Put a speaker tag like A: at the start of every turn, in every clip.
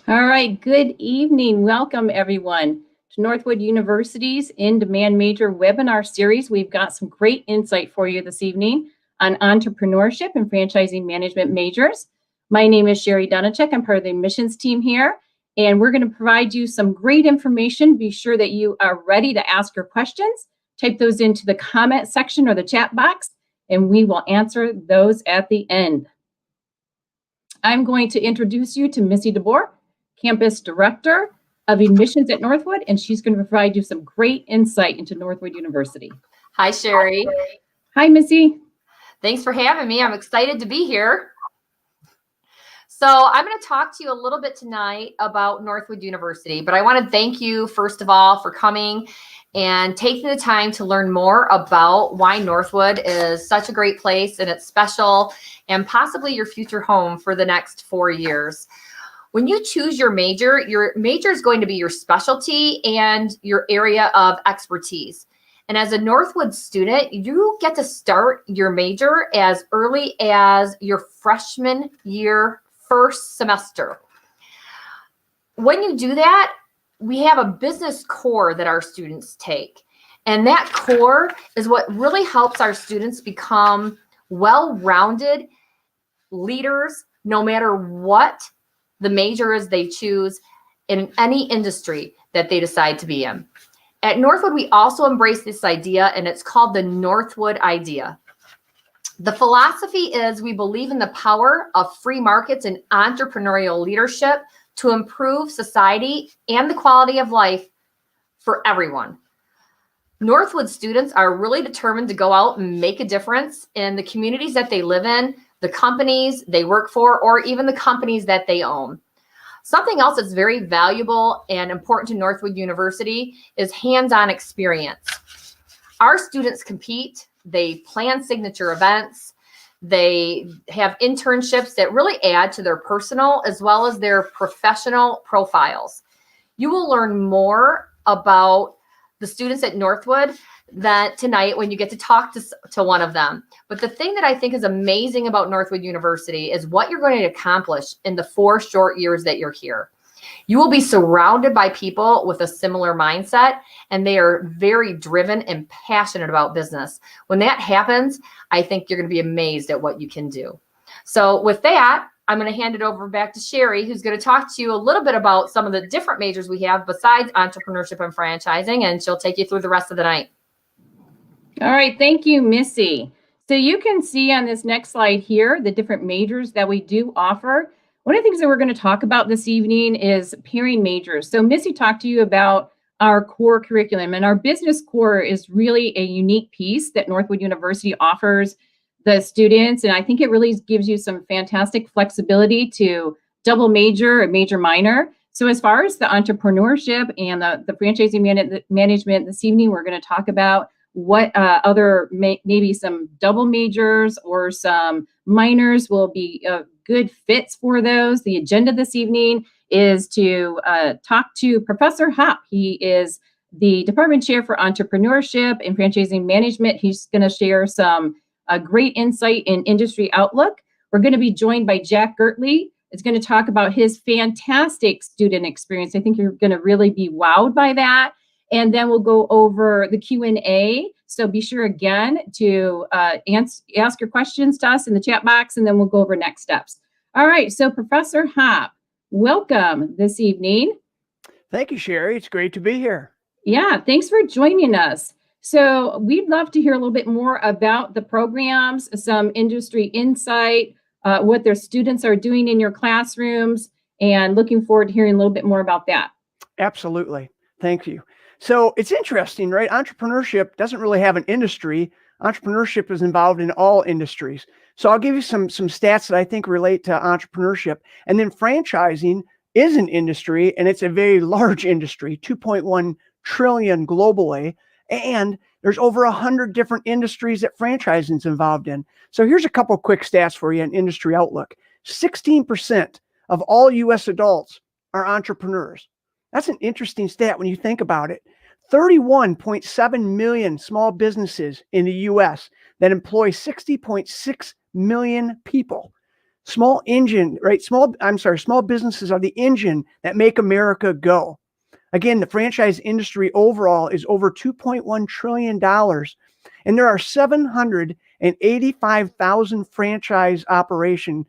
A: All right, good evening. Welcome everyone to Northwood University's In-Demand Major webinar series. We've got some great insight for you this evening on entrepreneurship and franchising management majors. My name is Sherry Donachek. I'm part of the admissions team here, and we're going to provide you some great information. Be sure that you are ready to ask your questions. Type those into the comment section or the chat box, and we will answer those at the end. I'm going to introduce you to Missy DeBoer, Campus Director of Admissions at Northwood, and she's going to provide you some great insight into Northwood University.
B: Hi, Sherry.
A: Hi, Missy.
B: Thanks for having me. I'm excited to be here. So I'm going to talk to you a little bit tonight about Northwood University, but I want to thank you, first of all, for coming and taking the time to learn more about why Northwood is such a great place and it's special and possibly your future home for the next 4 years. When you choose your major is going to be your specialty and your area of expertise. And as a Northwood student, you get to start your major as early as your freshman year, first semester. When you do that, we have a business core that our students take. And that core is what really helps our students become well-rounded leaders, no matter what the major is they choose in any industry that they decide to be in. At Northwood, we also embrace this idea, and it's called the Northwood idea. The philosophy is we believe in the power of free markets and entrepreneurial leadership to improve society and the quality of life for everyone. Northwood students are really determined to go out and make a difference in the communities that they live in, the companies they work for, or even the companies that they own. Something else that's very valuable and important to Northwood University is hands-on experience. Our students compete, they plan signature events, they have internships that really add to their personal as well as their professional profiles. You will learn more about the students at Northwood that tonight when you get to talk to one of them. But the thing that I think is amazing about Northwood University is what you're going to accomplish in the 4 short years that you're here. You will be surrounded by people with a similar mindset, and they are very driven and passionate about business. When that happens, I think you're going to be amazed at what you can do. So with that, I'm going to hand it over back to Sherry, who's going to talk to you a little bit about some of the different majors we have besides entrepreneurship and franchising, and she'll take you through the rest of the night.
A: All right, thank you, Missy. So you can see on this next slide here the different majors that we do offer. One of the things that we're going to talk about this evening is pairing majors. So Missy talked to you about our core curriculum, and our business core is really a unique piece that Northwood University offers the students, and I think it really gives you some fantastic flexibility to double major or major minor. So as far as the entrepreneurship and the franchising management this evening, we're going to talk about what other maybe some double majors or some minors will be good fits for those. The agenda this evening is to talk to Professor Hopp. He is the Department Chair for Entrepreneurship and Franchising Management. He's going to share some great insight in industry outlook. We're going to be joined by Jack Gertley. It's going to talk about his fantastic student experience. I think you're going to really be wowed by that. And then we'll go over the Q&A. So be sure again to ask your questions to us in the chat box, and then we'll go over next steps. All right, so Professor Hopp, welcome this evening.
C: Thank you, Sherry. It's great to be here.
A: Yeah, thanks for joining us. So we'd love to hear a little bit more about the programs, some industry insight, what their students are doing in your classrooms, and looking forward to hearing a little bit more about that.
C: Absolutely. Thank you. So it's interesting, right? Entrepreneurship doesn't really have an industry. Entrepreneurship is involved in all industries. So I'll give you some stats that I think relate to entrepreneurship. And then franchising is an industry, and it's a very large industry, 2.1 trillion globally. And there's over 100 different industries that franchising is involved in. So here's a couple of quick stats for you on industry outlook. 16% of all U.S. adults are entrepreneurs. That's an interesting stat when you think about it. 31.7 million small businesses in the U.S. that employ 60.6 million people. Small engine, right? Small businesses are the engine that make America go. Again, the franchise industry overall is over $2.1 trillion, and there are 785,000 franchise operation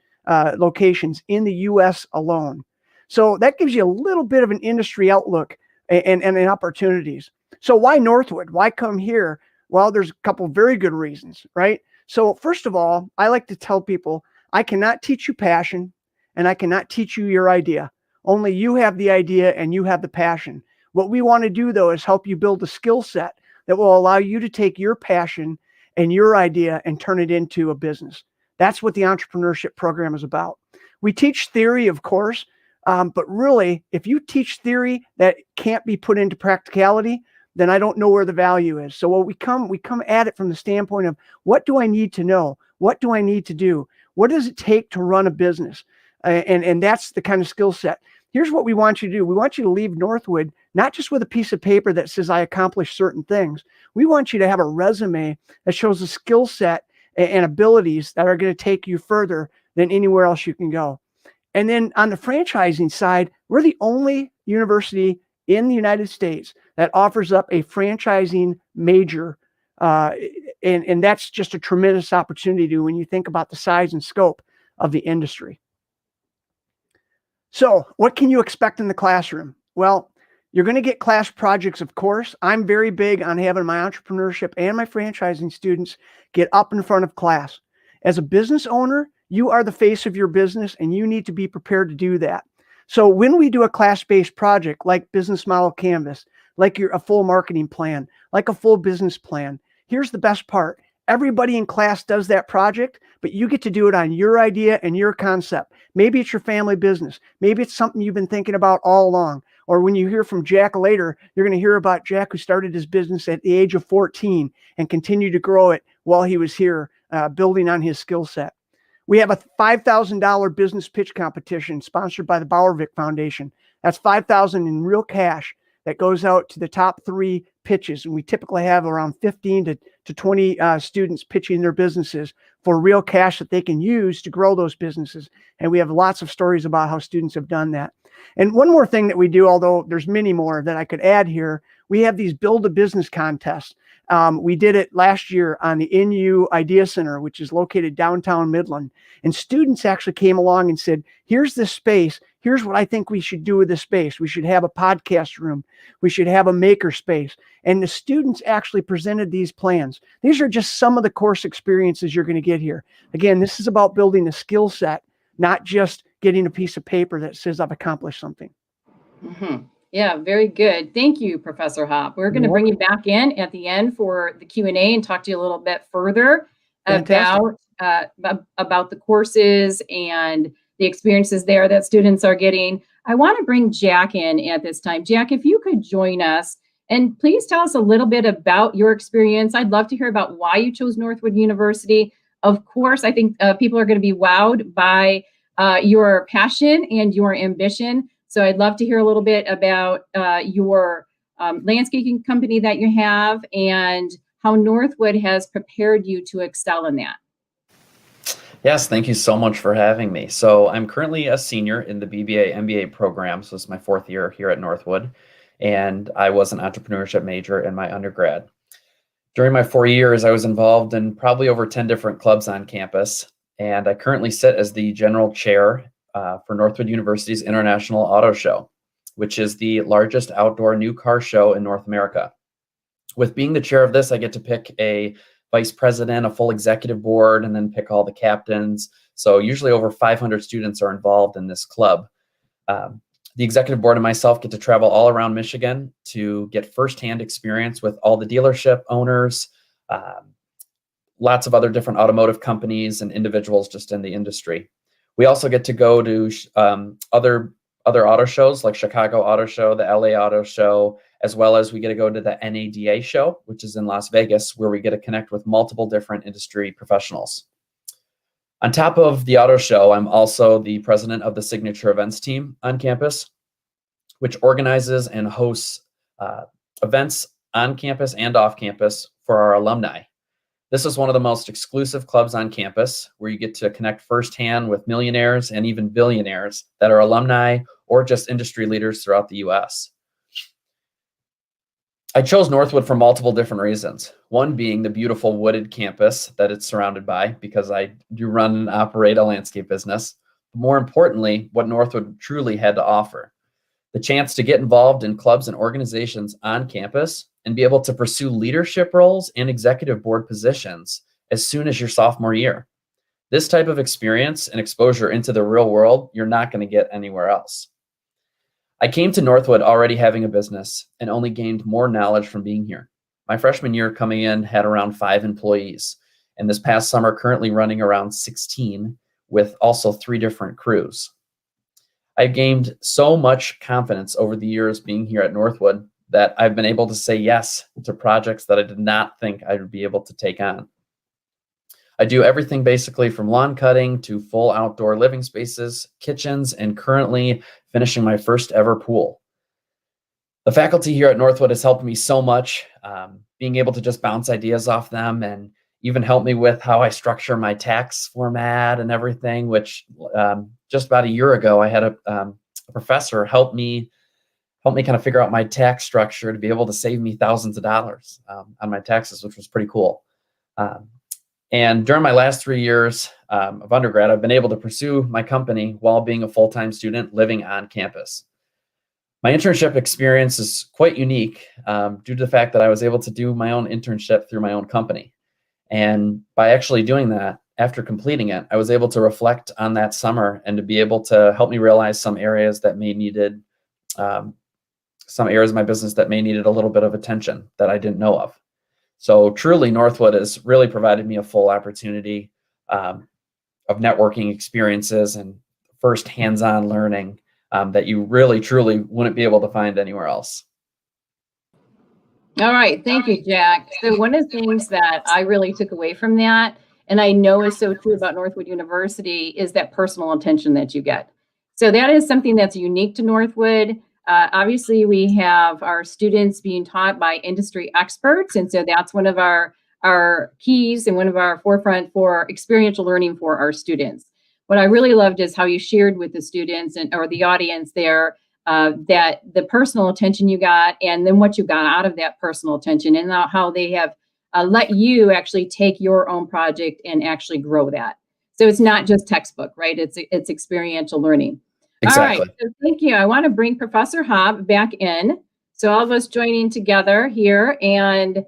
C: locations in the U.S. alone. So that gives you a little bit of an industry outlook and opportunities. So why Northwood? Why come here? Well, there's a couple of very good reasons, right? So first of all, I like to tell people, I cannot teach you passion, and I cannot teach you your idea. Only you have the idea and you have the passion. What we want to do, though, is help you build a skill set that will allow you to take your passion and your idea and turn it into a business. That's what the entrepreneurship program is about. We teach theory, of course, but really, if you teach theory that can't be put into practicality, then I don't know where the value is. So what we come at it from the standpoint of, what do I need to know? What do I need to do? What does it take to run a business? And that's the kind of skill set. Here's what we want you to do. We want you to leave Northwood not just with a piece of paper that says I accomplished certain things. We want you to have a resume that shows a skill set and abilities that are going to take you further than anywhere else you can go. And then on the franchising side, we're the only university in the United States that offers up a franchising major. And that's just a tremendous opportunity when you think about the size and scope of the industry. So what can you expect in the classroom? Well, you're going to get class projects, of course. I'm very big on having my entrepreneurship and my franchising students get up in front of class. As a business owner, you are the face of your business, and you need to be prepared to do that. So when we do a class-based project like business model canvas, like a full marketing plan, like a full business plan, here's the best part. Everybody in class does that project, but you get to do it on your idea and your concept. Maybe it's your family business. Maybe it's something you've been thinking about all along. Or when you hear from Jack later, you're going to hear about Jack, who started his business at the age of 14 and continued to grow it while he was here, building on his skill set. We have a $5,000 business pitch competition sponsored by the Bowervick Foundation. That's $5,000 in real cash that goes out to the top 3 pitches. And we typically have around 15 to 20 students pitching their businesses for real cash that they can use to grow those businesses. And we have lots of stories about how students have done that. And one more thing that we do, although there's many more that I could add here, we have these build a business contests. We did it last year on the NU Idea Center, which is located downtown Midland. And students actually came along and said, here's this space. Here's what I think we should do with this space. We should have a podcast room. We should have a maker space. And the students actually presented these plans. These are just some of the course experiences you're going to get here. Again, this is about building a skill set, not just getting a piece of paper that says I've accomplished something.
A: Mm-hmm. Yeah, very good. Thank you, Professor Hopp. We're going to bring you back in at the end for the Q&A and talk to you a little bit further about the courses and the experiences there that students are getting. I want to bring Jack in at this time. Jack, if you could join us, and please tell us a little bit about your experience. I'd love to hear about why you chose Northwood University. Of course, I think people are going to be wowed by your passion and your ambition. So I'd love to hear a little bit about your landscaping company that you have and how Northwood has prepared you to excel in that.
D: Yes, thank you so much for having me. So I'm currently a senior in the BBA MBA program. So this is my 4th year here at Northwood. And I was an entrepreneurship major in my undergrad. During my 4 years, I was involved in probably over 10 different clubs on campus. And I currently sit as the general chair for Northwood University's International Auto Show, which is the largest outdoor new car show in North America. With being the chair of this, I get to pick a vice president, a full executive board, and then pick all the captains. So usually over 500 students are involved in this club. The executive board and myself get to travel all around Michigan to get firsthand experience with all the dealership owners, lots of other different automotive companies and individuals just in the industry. We also get to go to other auto shows like Chicago Auto Show, the LA Auto Show, as well as we get to go to the NADA show, which is in Las Vegas, where we get to connect with multiple different industry professionals. On top of the auto show, I'm also the president of the signature events team on campus, which organizes and hosts events on campus and off campus for our alumni. This is one of the most exclusive clubs on campus where you get to connect firsthand with millionaires and even billionaires that are alumni or just industry leaders throughout the US. I chose Northwood for multiple different reasons. One being the beautiful wooded campus that it's surrounded by, because I do run and operate a landscape business. More importantly, what Northwood truly had to offer. The chance to get involved in clubs and organizations on campus and be able to pursue leadership roles and executive board positions as soon as your sophomore year. This type of experience and exposure into the real world, you're not going to get anywhere else. I came to Northwood already having a business and only gained more knowledge from being here. My freshman year coming in had around 5 employees, and this past summer currently running around 16 with also 3 different crews. I gained so much confidence over the years being here at Northwood that I've been able to say yes to projects that I did not think I would be able to take on. I do everything basically from lawn cutting to full outdoor living spaces, kitchens, and currently finishing my first ever pool. The faculty here at Northwood has helped me so much, being able to just bounce ideas off them and even help me with how I structure my tax format and everything, which just about a year ago, I had a professor help me kind of figure out my tax structure to be able to save me thousands of dollars on my taxes, which was pretty cool. And during my last 3 years of undergrad, I've been able to pursue my company while being a full-time student living on campus. My internship experience is quite unique due to the fact that I was able to do my own internship through my own company. And by actually doing that, after completing it, I was able to reflect on that summer and to be able to help me realize some areas that may needed, some areas of my business that may needed a little bit of attention that I didn't know of. So truly, Northwood has really provided me a full opportunity of networking experiences and first hands-on learning that you really, truly wouldn't be able to find anywhere else.
A: All right. Thank you, Jack. So one of the things that I really took away from that, and I know is so true about Northwood University, is that personal attention that you get. So that is something that's unique to Northwood. Obviously, we have our students being taught by industry experts. And so that's one of our keys and one of our forefront for experiential learning for our students. What I really loved is how you shared with the students or the audience there that the personal attention you got and then what you got out of that personal attention and how they have let you actually take your own project and actually grow that. So it's not just textbook, right? It's experiential learning.
D: Exactly.
A: All right, so thank you. I want to bring Professor Hobb back in. So all of us joining together here and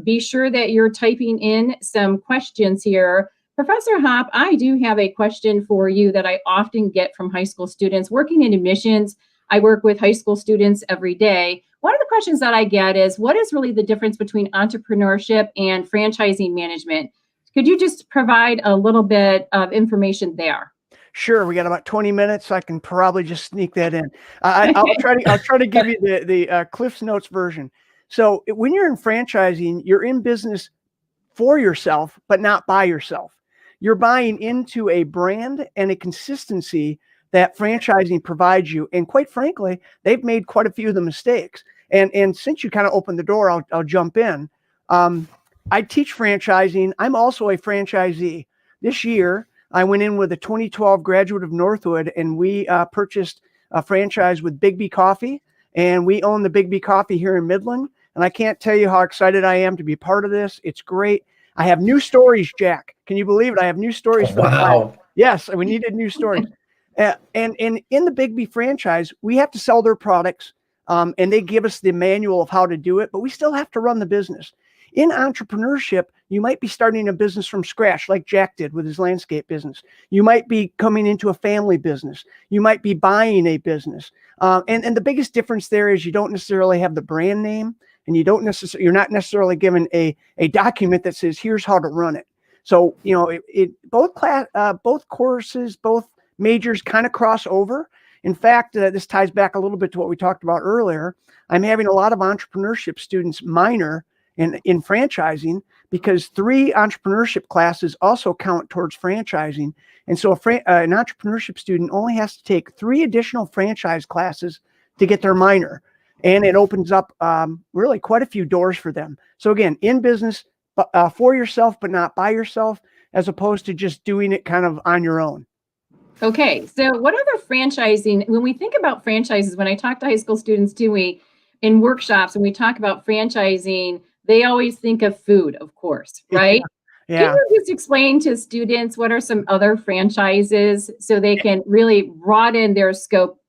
A: be sure that you're typing in some questions here. Professor Hobb, I do have a question for you that I often get from high school students. Working in admissions, I work with high school students every day. One of the questions that I get is, what is really the difference between entrepreneurship and franchising management? Could you just provide a little bit of information there?
C: Sure, we got about 20 minutes. So I can probably just sneak that in. I'll try to give you the Cliff's Notes version. So when you're in franchising, you're in business for yourself, but not by yourself. You're buying into a brand and a consistency that franchising provides you. And quite frankly, they've made quite a few of the mistakes. And since you kind of opened the door, I'll jump in. I teach franchising. I'm also a franchisee. This year, I went in with a 2012 graduate of Northwood, and we purchased a franchise with Big B Coffee, and we own the Big B Coffee here in Midland. And I can't tell you how excited I am to be part of this. It's great. I have new stories, Jack. Can you believe it? I have new stories for the client. Yes, we needed new stories. And in the Big B franchise, we have to sell their products, and they give us the manual of how to do it, but we still have to run the business. In entrepreneurship, you might be starting a business from scratch, like Jack did with his landscape business. You might be coming into a family business. You might be buying a business. And the biggest difference there is you don't necessarily have the brand name, and you're not necessarily given a document that says, here's how to run it. So, you know, both courses, both majors kind of cross over. In fact, this ties back a little bit to what we talked about earlier. I'm having a lot of entrepreneurship students minor in franchising because 3 entrepreneurship classes also count towards franchising. And so an entrepreneurship student only has to take 3 additional franchise classes to get their minor. And it opens up really quite a few doors for them. So again, in business, for yourself, but not by yourself, as opposed to just doing it kind of on your own.
A: Okay, so what other franchising, when we think about franchises, when I talk to high school students too, in workshops, when we talk about franchising, they always think of food, of course, right? Can
C: Yeah.
A: you just explain to students what are some other franchises so they can really broaden their scope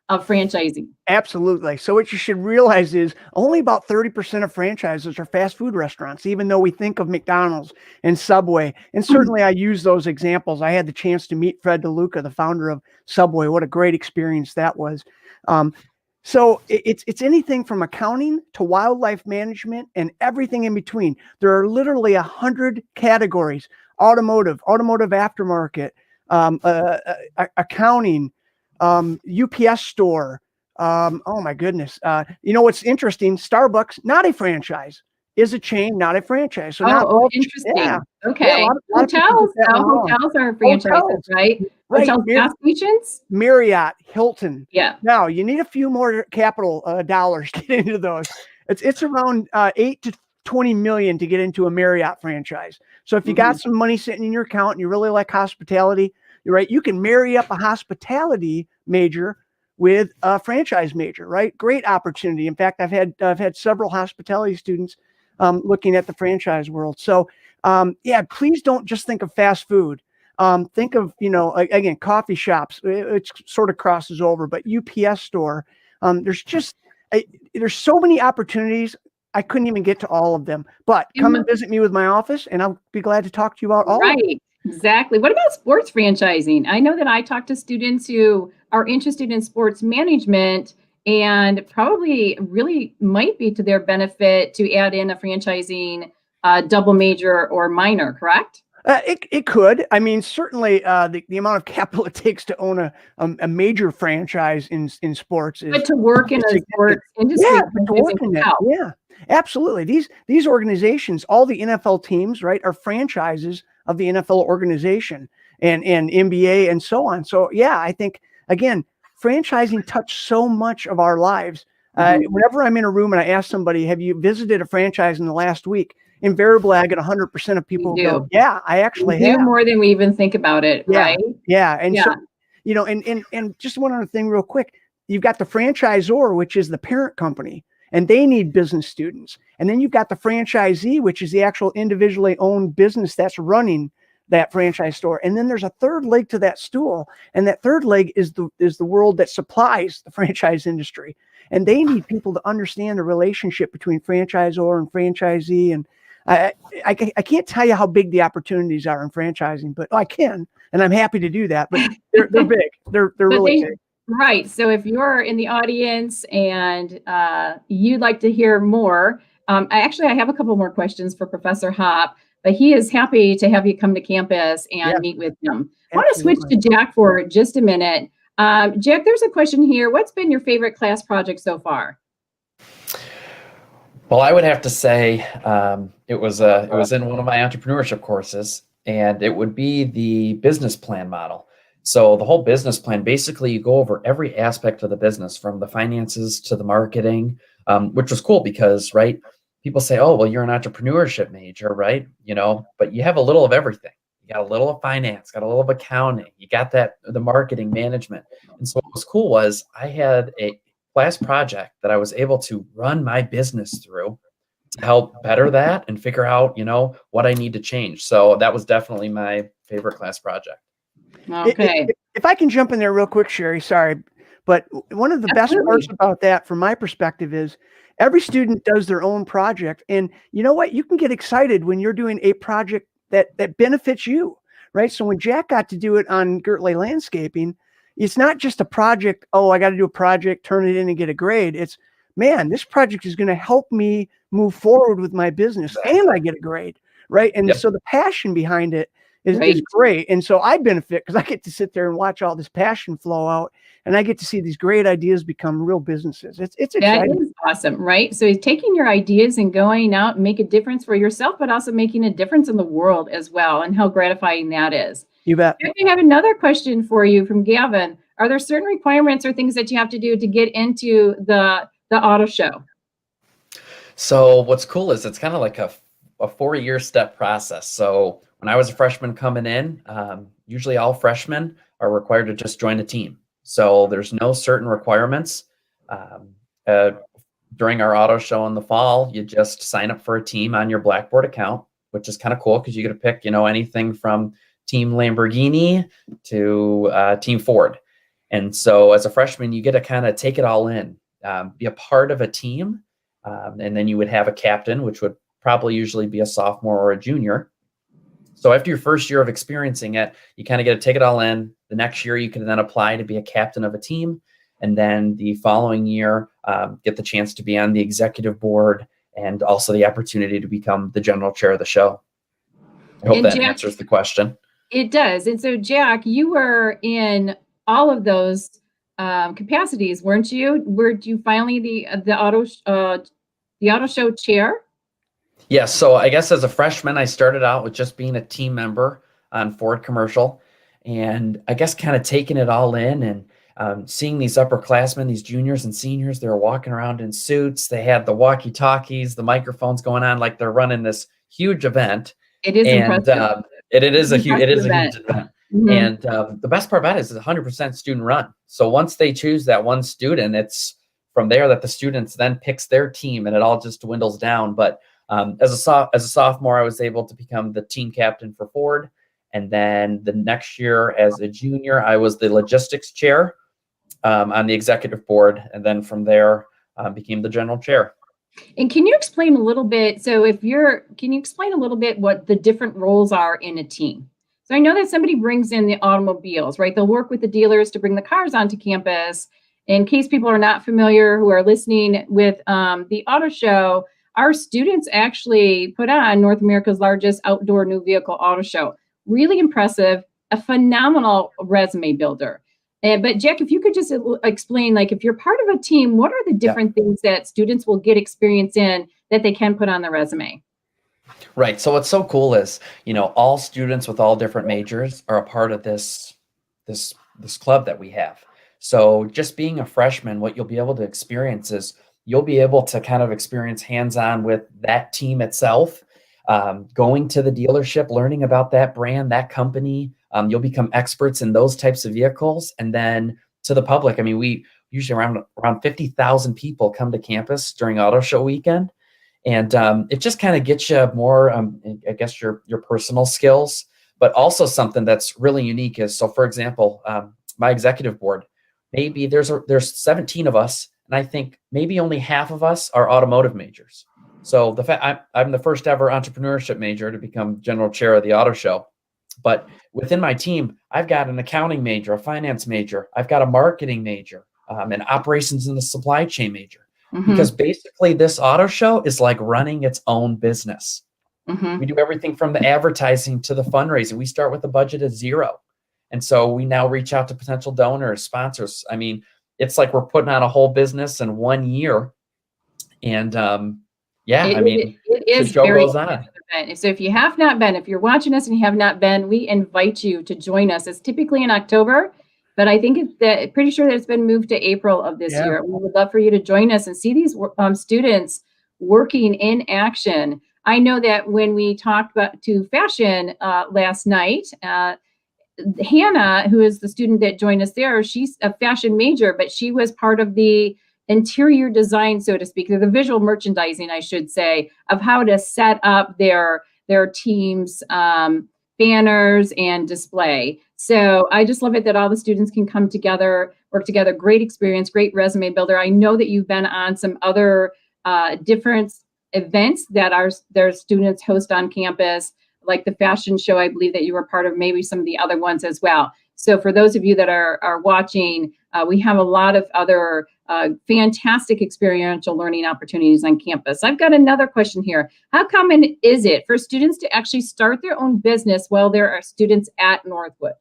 A: of franchising?
C: Absolutely. So what you should realize is only about 30% of franchises are fast food restaurants, even though we think of McDonald's and Subway. And certainly I use those examples. I had the chance to meet Fred DeLuca, the founder of Subway. What a great experience that was. So it's anything from accounting to wildlife management and everything in between. There are literally 100 categories: automotive aftermarket, accounting, UPS store. Oh my goodness. You know what's interesting? Starbucks, not a franchise, is a chain, not a franchise. So not
A: Oh,
C: all,
A: interesting.
C: yeah.
A: Okay.
C: A lot of people
A: Hotels,
C: get that one wrong.
A: hotels are franchises,
C: Hotels,
A: right?
C: right.
A: Hotels, gas stations?
C: Marriott, Hilton.
A: Yeah.
C: Now you need a few more capital dollars to get into those. It's around 8 to 20 million to get into a Marriott franchise. So if you got some money sitting in your account and you really like hospitality, you're right, you can marry up a hospitality major with a franchise major, right? Great opportunity. In fact, I've had several hospitality students looking at the franchise world. So yeah, please don't just think of fast food. Think of, again, coffee shops. It sort of crosses over, but UPS store. There's so many opportunities. I couldn't even get to all of them, but come and visit me with my office and I'll be glad to talk to you about all of them.
A: Right. Exactly. What about sports franchising? I know that I talk to students who are interested in sports management and probably really might be to their benefit to add in a franchising double major or minor, correct?
C: It could. I mean, certainly the amount of capital it takes to own a major franchise in sports is.
A: But to work in a sports industry,
C: yeah, to work in that. Yeah, absolutely. These organizations, all the NFL teams, right, are franchises of the NFL organization and NBA and so on. So yeah, I think again, franchising touched so much of our lives. Whenever I'm in a room and I ask somebody, "Have you visited a franchise in the last week?" Invariably, I get 100% of people who go, "Yeah, I actually have."
A: More than we even think about it, right?
C: Yeah, and so and just one other thing, real quick. You've got the franchisor, which is the parent company, and they need business students. And then you've got the franchisee, which is the actual individually owned business that's running that franchise store. And then there's a third leg to that stool, and that third leg is the world that supplies the franchise industry. And they need people to understand the relationship between franchisor and franchisee. And I can't tell you how big the opportunities are in franchising, but I can, and I'm happy to do that. But they're big. They're really big.
A: Right. So if you're in the audience and you'd like to hear more, I have a couple more questions for Professor Hopp, but he is happy to have you come to campus and meet with him. I want to switch to Jack for just a minute. Jack, there's a question here. What's been your favorite class project so far?
D: Well, I would have to say it was in one of my entrepreneurship courses, and it would be the business plan model. So the whole business plan, basically you go over every aspect of the business from the finances to the marketing, which was cool because, right, people say, oh, well, you're an entrepreneurship major, right? But you have a little of everything. You got a little of finance, got a little of accounting, you got the marketing management. And so what was cool was I had a class project that I was able to run my business through to help better that and figure out, what I need to change. So that was definitely my favorite class project.
A: Okay.
C: If I can jump in there real quick, Sherry, sorry, but one of the best parts about that from my perspective is every student does their own project. And you know what? You can get excited when you're doing a project that benefits you, right? So when Jack got to do it on Gertley Landscaping, it's not just a project, oh, I got to do a project, turn it in and get a grade. It's, man, this project is going to help me move forward with my business and I get a grade, right? And so the passion behind it is great. And so I benefit because I get to sit there and watch all this passion flow out, and I get to see these great ideas become real businesses. It's exciting.
A: That is awesome, right? So taking your ideas and going out and make a difference for yourself, but also making a difference in the world as well, and how gratifying that is.
C: You bet.
A: I have another question for you from Gavin. Are there certain requirements or things that you have to do to get into the auto show?
D: So what's cool is it's kind of like a 4-year step process. So when I was a freshman coming in, usually all freshmen are required to just join a team. So there's no certain requirements. During our auto show in the fall, you just sign up for a team on your Blackboard account, which is kind of cool because you get to pick, anything from Team Lamborghini to Team Ford. And so as a freshman, you get to kind of take it all in, be a part of a team. And then you would have a captain, which would probably usually be a sophomore or a junior. So after your first year of experiencing it, you kind of get to take it all in. The next year, you can then apply to be a captain of a team. And then the following year, get the chance to be on the executive board and also the opportunity to become the general chair of the show. I hope that answers the question.
A: It does. And so, Jack, you were in all of those capacities, weren't you? Were you finally the auto show chair?
D: Yeah. So I guess as a freshman, I started out with just being a team member on Ford Commercial, and I guess kind of taking it all in and seeing these upperclassmen, these juniors and seniors. They were walking around in suits. They had the walkie-talkies, the microphones going on like they're running this huge event.
A: It is impressive.
D: It is a huge event.
A: Mm-hmm.
D: And the best part about it is it's 100% student run. So once they choose that one student, it's from there that the students then picks their team, and it all just dwindles down. But as a sophomore, I was able to become the team captain for Ford. And then the next year as a junior, I was the logistics chair on the executive board. And then from there, became the general chair.
A: And can you explain a little bit? So can you explain a little bit what the different roles are in a team? So I know that somebody brings in the automobiles, right? They'll work with the dealers to bring the cars onto campus. In case people are not familiar who are listening with the auto show, our students actually put on North America's largest outdoor new vehicle auto show. Really impressive, a phenomenal resume builder. But Jack, if you could just explain, like, if you're part of a team, what are the different things that students will get experience in that they can put on their resume?
D: Right. So what's so cool is, all students with all different majors are a part of this club that we have. So just being a freshman, what you'll be able to experience is you'll be able to kind of experience hands-on with that team itself, going to the dealership, learning about that brand, that company. You'll become experts in those types of vehicles. And then to the public, I mean, we usually around 50,000 people come to campus during auto show weekend. And it just kind of gets you more, I guess, your personal skills, but also something that's really unique is, so for example, my executive board, maybe there's 17 of us, and I think maybe only half of us are automotive majors. So I'm the first ever entrepreneurship major to become general chair of the auto show. But within my team, I've got an accounting major, a finance major, I've got a marketing major, an operations and a supply chain major. Mm-hmm. Because basically this auto show is like running its own business. Mm-hmm. We do everything from the advertising to the fundraising. We start with a budget of $0. And so we now reach out to potential donors, sponsors. I mean, it's like we're putting on a whole business in 1 year. And it is the show goes on.
A: So if you're watching us and you have not been, we invite you to join us. It's typically in October, but I think pretty sure that it's been moved to April of this year. We would love for you to join us and see these students working in action. I know that when we talked to fashion last night, Hannah, who is the student that joined us there, she's a fashion major, but she was part of the interior design, so to speak, or the visual merchandising, I should say, of how to set up their team's banners and display. So I just love it that all the students can come together, work together. Great experience, great resume builder. I know that you've been on some other different events that their students host on campus, like the fashion show. I believe that you were part of maybe some of the other ones as well. So for those of you that are watching, we have a lot of other fantastic experiential learning opportunities on campus. I've got another question here. How common is it for students to actually start their own business while there are students at Northwood?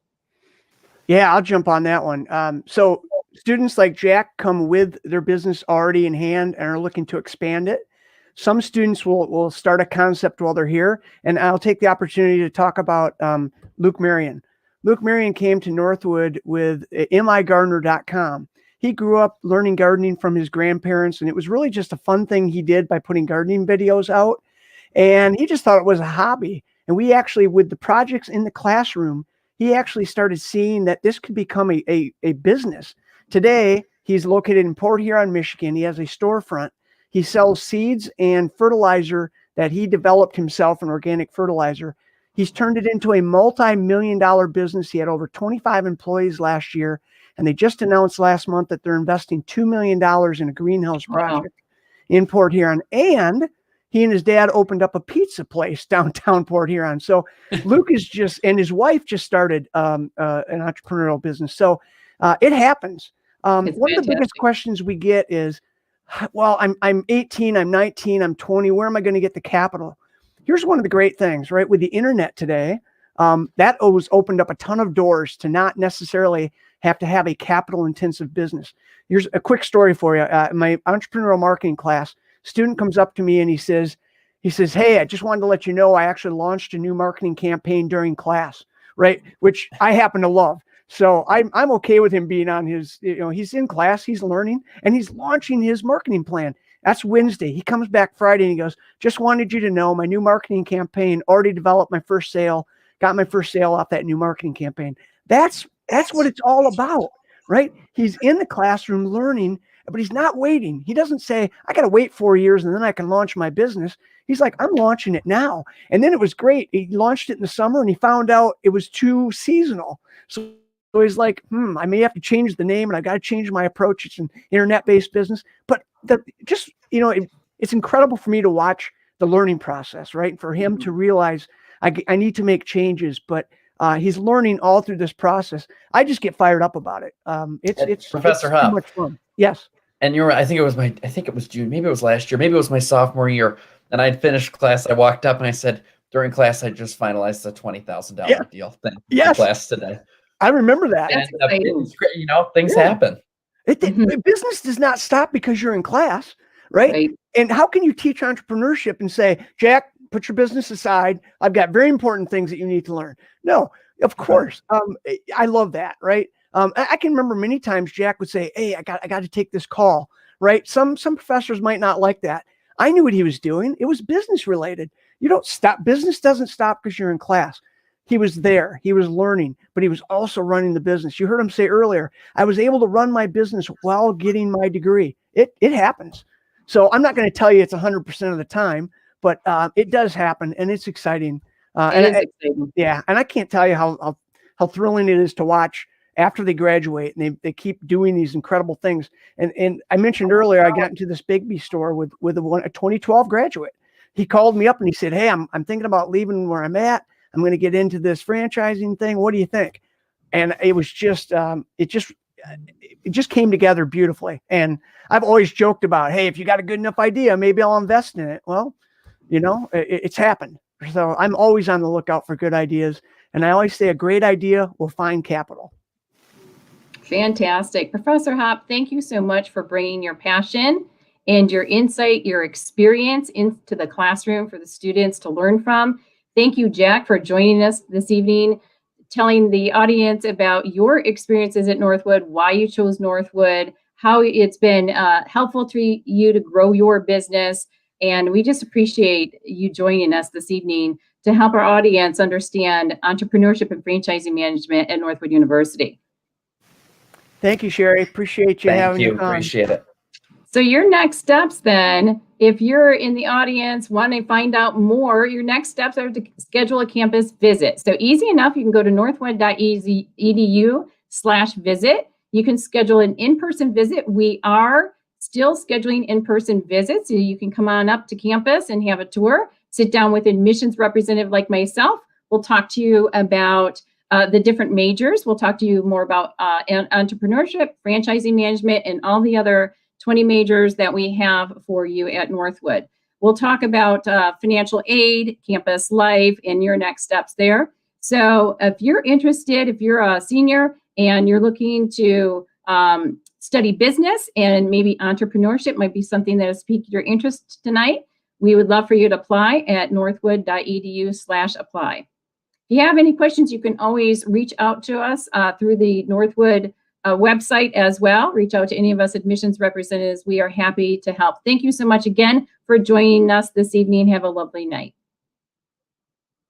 C: Yeah, I'll jump on that one. So students like Jack come with their business already in hand and are looking to expand it. Some students will start a concept while they're here, and I'll take the opportunity to talk about Luke Marion. Luke Marion came to Northwood with migardener.com. He grew up learning gardening from his grandparents, and it was really just a fun thing he did by putting gardening videos out. And he just thought it was a hobby. And we actually, with the projects in the classroom, he actually started seeing that this could become a business. Today, he's located in Port Huron, Michigan. He has a storefront. He sells seeds and fertilizer that he developed himself, an organic fertilizer. He's turned it into a multi-million-dollar business. He had over 25 employees last year, and they just announced last month that they're investing $2 million in a greenhouse project in Port Huron. And he and his dad opened up a pizza place downtown Port Huron. So Luke is just, and his wife just started an entrepreneurial business. So it happens. One of the biggest questions we get is, well, I'm 18, I'm 19, I'm 20. Where am I going to get the capital? Here's one of the great things, right? With the internet today, that always opened up a ton of doors to not necessarily have to have a capital intensive business. Here's a quick story for you. My entrepreneurial marketing class, student comes up to me and he says, hey, I just wanted to let you know I actually launched a new marketing campaign during class, right? Which I happen to love. So I'm okay with him being on his, he's in class, he's learning, and he's launching his marketing plan. That's Wednesday. He comes back Friday and he goes, just wanted you to know my new marketing campaign already developed my first sale, got my first sale off that new marketing campaign. That's what it's all about, right? He's in the classroom learning, but he's not waiting. He doesn't say, I got to wait 4 years and then I can launch my business. He's like, I'm launching it now. And then it was great. He launched it in the summer and he found out it was too seasonal. So he's like, I may have to change the name and I've got to change my approach. It's an internet-based business. But it's incredible for me to watch the learning process, right? For him to realize I need to make changes, but he's learning all through this process. I just get fired up about it. It's
D: Professor
C: too
D: Huff.
C: much fun. Yes.
D: And you're right. I think it was June. Maybe it was last year. Maybe it was my sophomore year. And I'd finished class. I walked up and I said, during class, I just finalized a $20,000 deal thing for class today.
C: I remember that.
A: That's exciting.
D: Things happen.
C: Business does not stop because you're in class, right? And how can you teach entrepreneurship and say, Jack, put your business aside. I've got very important things that you need to learn. No, of course. I love that, right? I can remember many times Jack would say, hey, I got to take this call, right? Some professors might not like that. I knew what he was doing. It was business related. You don't stop. Business doesn't stop because you're in class. He was there. He was learning, but he was also running the business. You heard him say earlier, I was able to run my business while getting my degree. It happens. So I'm not going to tell you it's 100% of the time, but it does happen, and it's exciting.
A: Exciting.
C: Yeah, and I can't tell you how thrilling it is to watch after they graduate and they keep doing these incredible things. And I mentioned earlier, I got into this Bigby store with a 2012 graduate. He called me up and he said, hey, I'm thinking about leaving where I'm at. I'm going to get into this franchising thing. What do you think? And it was just, it just came together beautifully. And I've always joked about, hey, if you got a good enough idea, maybe I'll invest in it. Well, it's happened. So I'm always on the lookout for good ideas. And I always say a great idea will find capital.
A: Fantastic. Professor Hop, thank you so much for bringing your passion and your insight, your experience into the classroom for the students to learn from. Thank you, Jack, for joining us this evening, telling the audience about your experiences at Northwood, why you chose Northwood, how it's been helpful to you to grow your business. And we just appreciate you joining us this evening to help our audience understand entrepreneurship and franchising management at Northwood University.
C: Thank you, Sherry. Appreciate you having me on.
D: Appreciate it.
A: So your next steps then, if you're in the audience, want to find out more, your next steps are to schedule a campus visit. So easy enough, you can go to northwood.edu/visit. You can schedule an in-person visit. We are still scheduling in-person visits. So you can come on up to campus and have a tour, sit down with admissions representative like myself. We'll talk to you about the different majors. We'll talk to you more about entrepreneurship, franchising management, and all the other 20 majors that we have for you at Northwood. We'll talk about financial aid, campus life, and your next steps there. So if you're interested, if you're a senior and you're looking to study business and maybe entrepreneurship might be something that has piqued your interest tonight, we would love for you to apply at northwood.edu/apply. If you have any questions, you can always reach out to us through the Northwood website as well. Reach out to any of us admissions representatives. We are happy to help. Thank you so much again for joining us this evening. Have a lovely night.